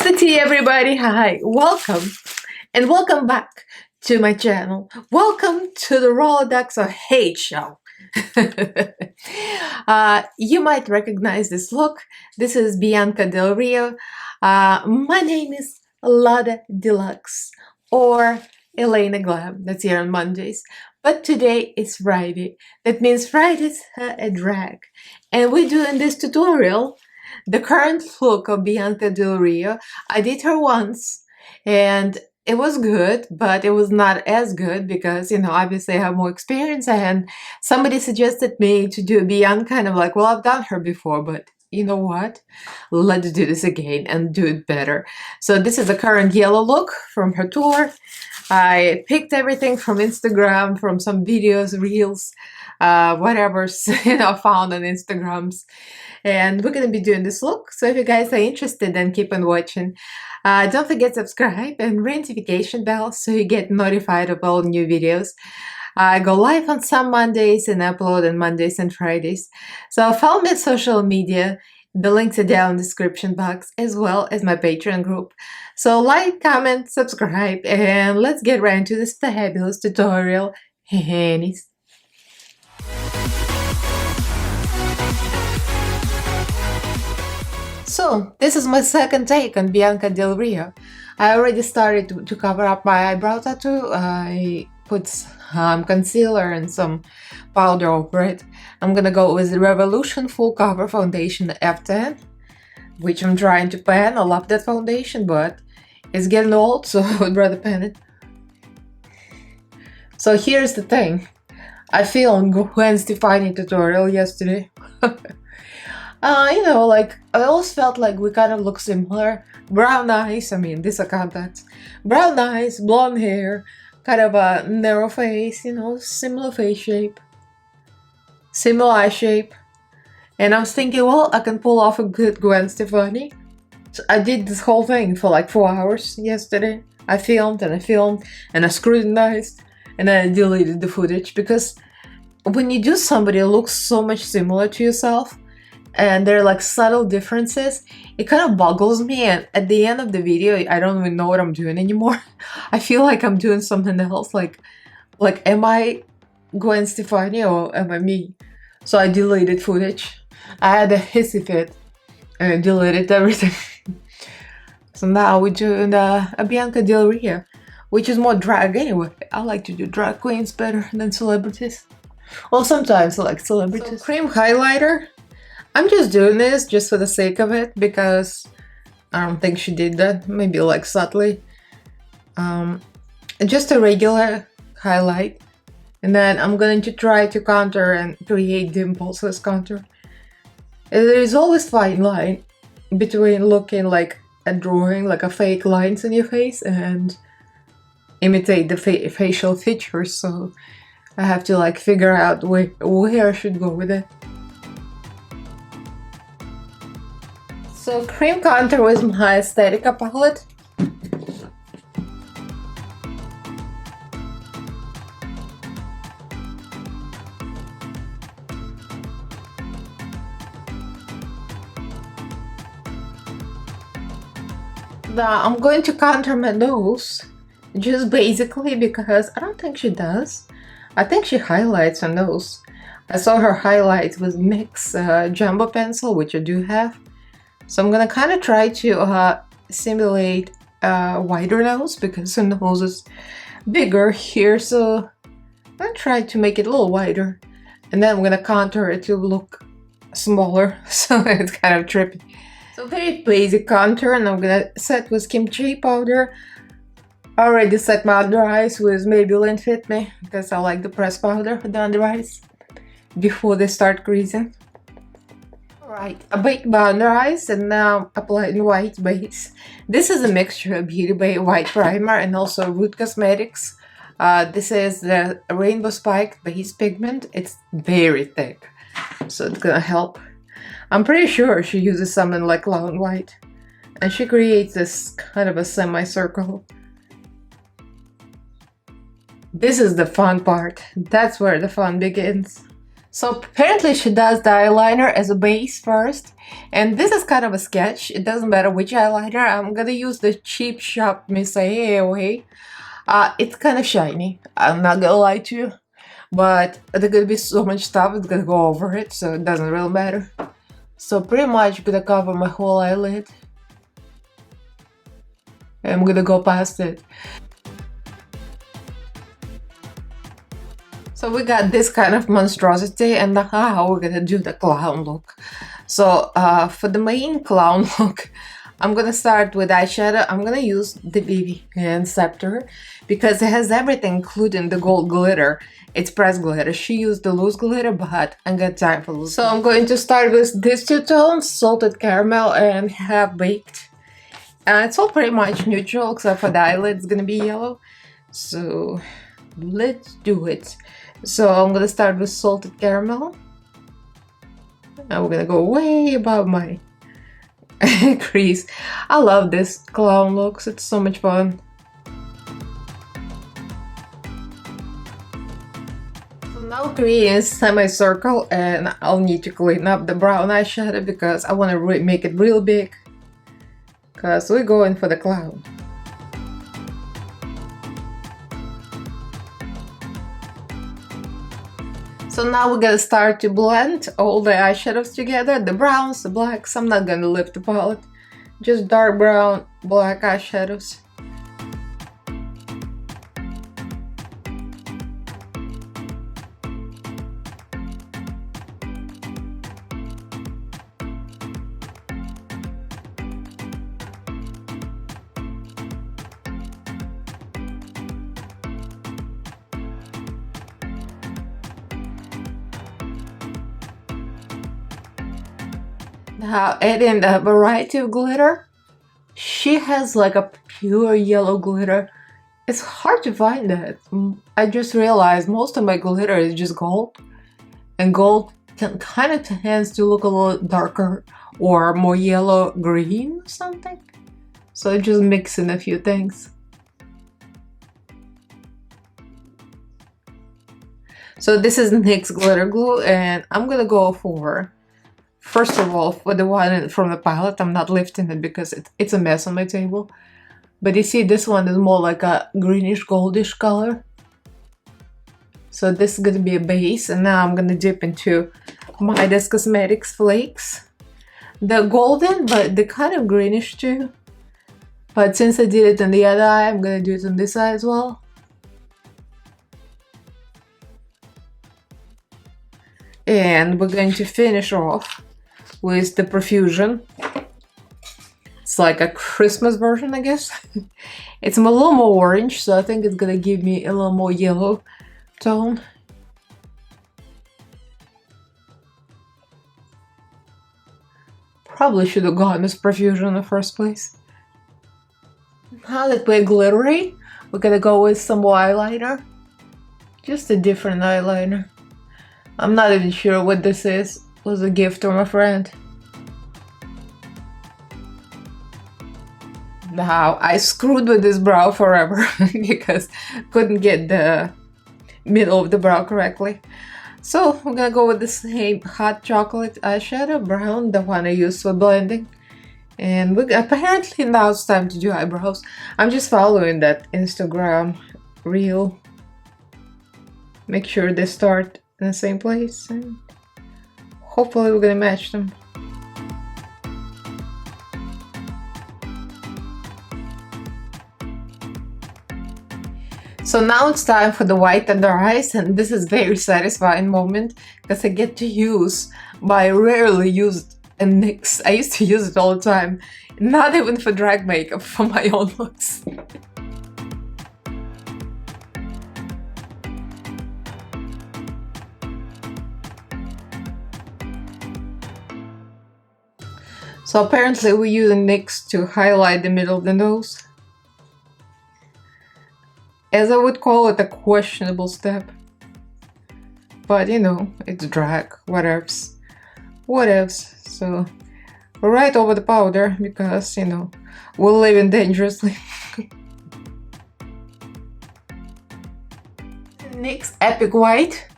the tea, everybody. Hi, welcome and welcome back to my channel. Welcome to the Rolodex of Hate Show. You might recognize this look. This is Bianca Del Rio. My name is Lada Deluxe or Elaina Glam. That's here on Mondays. But today is Friday. That means Fridays are a drag. And we're doing this tutorial. The current look of Bianca Del Rio, I did her once and it was good, but it was not as good because, obviously I have more experience, and somebody suggested me to do Bianca, and I'm like, well, I've done her before, but you know what? Let's do this again and do it better. So this is the current yellow look from her tour. I picked everything from Instagram, from some videos, reels, whatever, found on Instagrams. And we're going to be doing this look. So if you guys are interested, then keep on watching. Don't forget to subscribe and ring notification bell so you get notified of all new videos. I go live on some Mondays and upload on Mondays and Fridays. So follow me on social media. The links are down in the description box, as well as my Patreon group. So like, comment, subscribe, and let's get right into this fabulous tutorial. Hennies. So, this is my second take on Bianca Del Rio. I already started to cover up my eyebrow tattoo. I put some concealer and some powder over it. I'm gonna go with the Revolution Full Cover Foundation F10, which I'm trying to pan. I love that foundation, but it's getting old, so I would rather pan it. So here's the thing. I filmed Gwen Stefani tutorial yesterday. I always felt like we kind of look similar. Brown eyes, these are contacts. Brown eyes, blonde hair, kind of a narrow face, similar face shape. Similar eye shape. And I was thinking, well, I can pull off a good Gwen Stefani. So I did this whole thing for like 4 hours yesterday. I filmed and I scrutinized and then I deleted the footage, because when you do somebody who looks so much similar to yourself, and there are like subtle differences, it kind of boggles me, and at the end of the video I don't even know what I'm doing anymore. I feel like I'm doing something else, like am I Gwen Stefani or am I me? So I deleted footage. I had a hissy fit and I deleted everything. So now we're doing a Bianca Del Rio, which is more drag anyway. I like to do drag queens better than celebrities. Well, sometimes I like celebrities. So, cream highlighter. I'm just doing this just for the sake of it, because I don't think she did that. Maybe like subtly. Just a regular highlight. And then I'm going to try to contour and create dimples as contour. There is always fine line between looking like a drawing, like a fake lines in your face, and imitate the facial features. So I have to like figure out where I should go with it. So cream contour with my Aesthetica palette. Now I'm going to contour my nose, just basically because I don't think she does. I think she highlights her nose. I saw her highlight with NYX Jumbo pencil, which I do have. So I'm gonna kind of try to simulate a wider nose, because her nose is bigger here, so I'm gonna try to make it a little wider. And then I'm gonna contour it to look smaller, so it's kind of trippy. So very basic contour, and I'm gonna set with kimchi powder. I already set my under eyes with Maybelline Fit Me, because I like the pressed powder for the under eyes before they start creasing. Alright, I baked my under eyes and now applying white base. This is a mixture of Beauty Bay White Primer and also Root Cosmetics. This is the Rainbow Spike Base Pigment. It's very thick, so it's gonna help. I'm pretty sure she uses something like Lawn White, and she creates this kind of a semicircle. This is the fun part. That's where the fun begins. So apparently she does the eyeliner as a base first, and this is kind of a sketch. It doesn't matter which eyeliner. I'm gonna use the Cheap Shop Miss AOA. It's kind of shiny, I'm not gonna lie to you, but there's gonna be so much stuff that's gonna go over it, so it doesn't really matter. So pretty much gonna cover my whole eyelid. I'm gonna go past it. So we got this kind of monstrosity, and now we're gonna do the clown look. So for the main clown look, I'm gonna start with eyeshadow. I'm gonna use the Vivian Scepter because it has everything, including the gold glitter. It's pressed glitter. She used the loose glitter, but I got time for loose. So I'm going to start with these two tones, Salted Caramel and Half Baked. It's all pretty much neutral, except for the eyelid, it's gonna be yellow. So let's do it. So I'm gonna start with Salted Caramel. And we're gonna go way above my crease. I love this clown looks, it's so much fun. So now creating a semicircle, and I'll need to clean up the brown eyeshadow because I want to make it real big. Because we're going for the clown. So now we're gonna start to blend all the eyeshadows together, the browns, the blacks. I'm not gonna lift the palette, just dark brown, black eyeshadows. Now adding a variety of glitter. She has like a pure yellow glitter. It's hard to find that. I just realized most of my glitter is just gold. And gold kind of tends to look a little darker or more yellow green or something. So I just mix in a few things. So this is NYX glitter glue, and I'm gonna go for, first of all, for the one from the palette. I'm not lifting it because it's a mess on my table. But you see, this one is more like a greenish goldish color. So this is gonna be a base, and now I'm gonna dip into Midas Cosmetics flakes. They're golden, but they're kind of greenish too. But since I did it on the other eye, I'm gonna do it on this eye as well. And we're going to finish off with the Profusion. It's like a Christmas version, I guess. It's a little more orange, so I think it's gonna give me a little more yellow tone. Probably should have gotten this Profusion in the first place. Now that we're glittery, we're gonna go with some more eyeliner. Just a different eyeliner. I'm not even sure what this is. It was a gift from a friend. Now, I screwed with this brow forever because couldn't get the middle of the brow correctly. So we're gonna go with the same hot chocolate eyeshadow, brown, the one I used for blending. And apparently now it's time to do eyebrows. I'm just following that Instagram reel. Make sure they start in the same place, and hopefully we're gonna match them. So now it's time for the white under eyes, and this is very satisfying moment because I get to use my rarely used NYX. I used to use it all the time, not even for drag makeup, for my own looks. So apparently we're using NYX to highlight the middle of the nose. As I would call it, a questionable step. But you know, it's drag, whatevs. Whatevs. So right over the powder because, you know, we're living dangerously. NYX Epic White.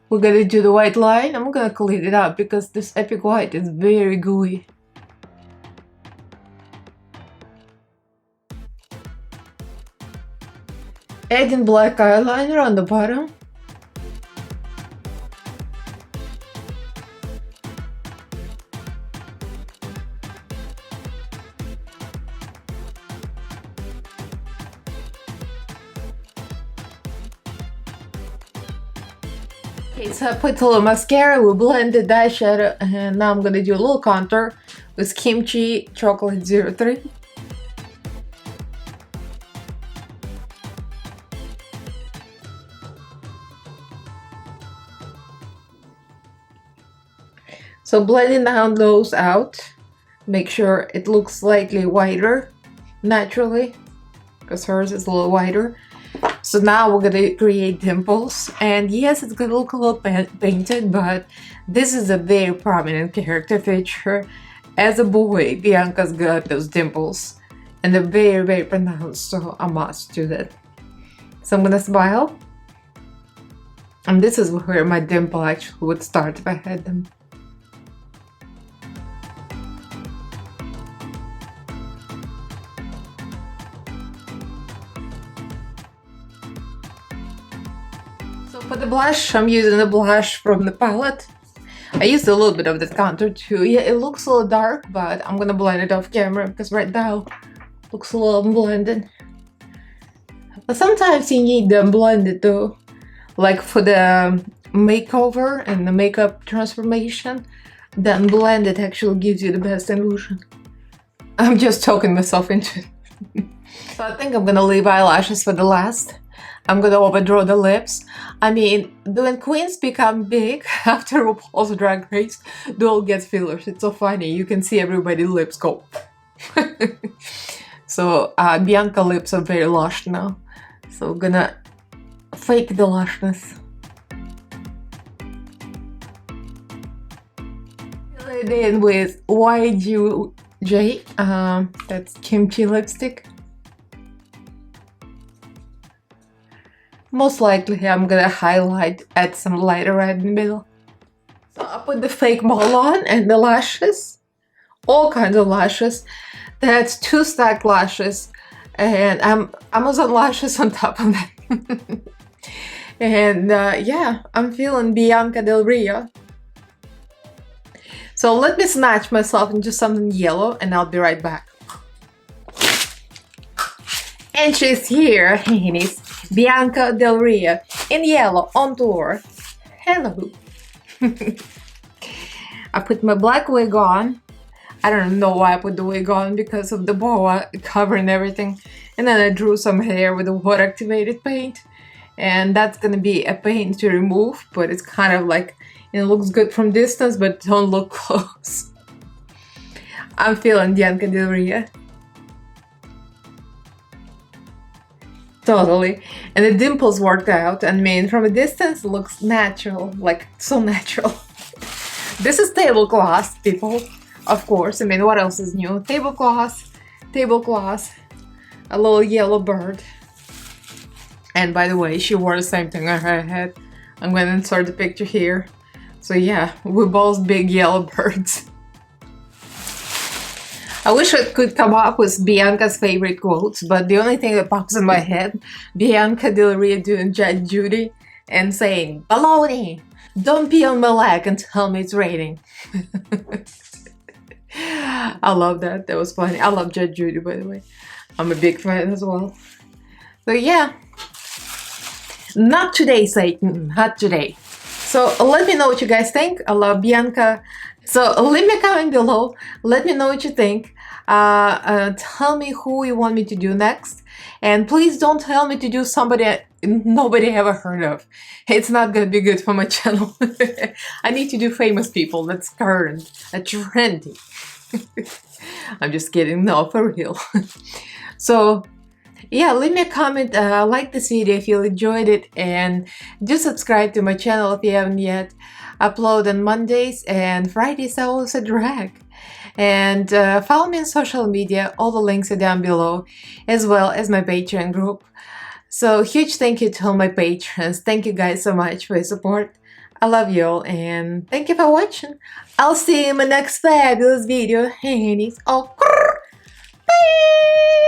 We're gonna do the white line. I'm gonna clean it up because this epic white is very gooey. Adding black eyeliner on the bottom. Okay, so I put a little mascara, we blended that shadow, and now I'm gonna do a little contour with Kimchi Chocolate 03. So blending down those out, make sure it looks slightly whiter naturally, because hers is a little whiter. So now we're gonna create dimples, and yes, it's gonna look a little painted, but this is a very prominent character feature. As a boy, Bianca's got those dimples, and they're very, very pronounced, so I must do that. So I'm gonna smile, and this is where my dimple actually would start if I had them. For the blush, I'm using a blush from the palette. I used a little bit of the contour too. Yeah, it looks a little dark, but I'm gonna blend it off camera because right now it looks a little blended. But sometimes you need them blended though, like for the makeover and the makeup transformation. Then blended actually gives you the best illusion. I'm just talking myself into it. So I think I'm gonna leave eyelashes for the last. I'm gonna overdraw the lips. I mean, when queens become big after Rupauls Drag Race, they all get fillers. It's so funny. You can see everybody's lips go. So Bianca lips are very lush now. So I'm gonna fake the lushness. Fill it in with YGJ. That's kimchi lipstick. Most likely I'm gonna highlight, add some lighter red in the middle. So I put the fake mole on and the lashes, all kinds of lashes. That's 2 stacked lashes, and Amazon lashes on top of that. And yeah, I'm feeling Bianca Del Rio. So let me snatch myself into something yellow and I'll be right back. And she's here, and it's Bianca Del Rio in yellow on tour. Hello. I put my black wig on. I don't know why I put the wig on, because of the boa covering everything. And then I drew some hair with a water activated paint. And that's gonna be a paint to remove, but it's kind of like, it looks good from distance, but don't look close. I'm feeling Bianca Del Rio. Totally. And the dimples worked out. I mean, from a distance, it looks natural, like so natural. This is tablecloth, people. Of course. I mean, what else is new? Tablecloth, a little yellow bird. And by the way, she wore the same thing on her head. I'm going to insert the picture here. So yeah, we're both big yellow birds. I wish I could come up with Bianca's favorite quotes, but the only thing that pops in my head, Bianca Del Rio doing Judge Judy and saying, "Baloney! Don't pee on my leg and tell me it's raining." I love that. That was funny. I love Judge Judy, by the way. I'm a big fan as well. So yeah. Not today, Satan. Not today. So let me know what you guys think. I love Bianca. So leave me a comment below. Let me know what you think. Tell me who you want me to do next. And please don't tell me to do somebody nobody ever heard of. It's not gonna be good for my channel. I need to do famous people. That's current, trendy. I'm just kidding. No, for real. So yeah, leave me a comment, like this video if you enjoyed it, and do subscribe to my channel if you haven't yet. Upload on Mondays and Fridays I also drag. And follow me on social media, all the links are down below, as well as my Patreon group. So huge thank you to all my patrons. Thank you guys so much for your support. I love you all and thank you for watching. I'll see you in my next fabulous video. Hannies. Oh, bye!